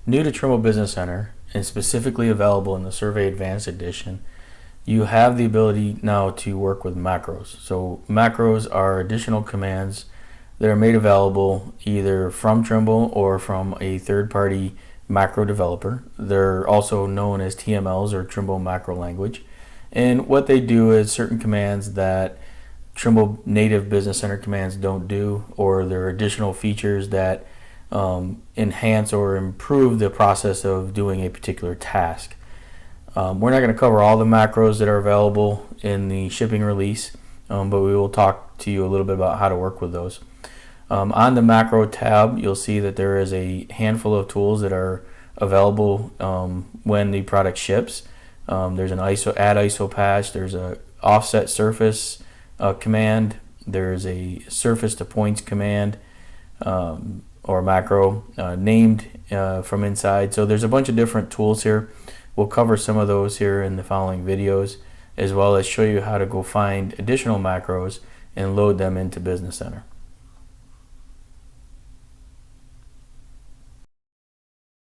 New to Trimble Business Center and specifically available in the Survey Advanced Edition, you have the ability now to work with macros. So macros are additional commands that are made available either from Trimble or from a third-party macro developer. They're also known as TMLs, or Trimble Macro Language. And what they do is certain commands that Trimble native Business Center commands don't do, or there are additional features that enhance or improve the process of doing a particular task. We're not going to cover all the macros that are available in the shipping release, but we will talk to you a little bit about how to work with those. On the macro tab, you'll see that there is a handful of tools that are available when the product ships. There's an add isopach, there's a offset surface command, there's a surface to points command, or macro named from inside. So there's a bunch of different tools here. We'll cover some of those here in the following videos, as well as show you how to go find additional macros and load them into Business Center.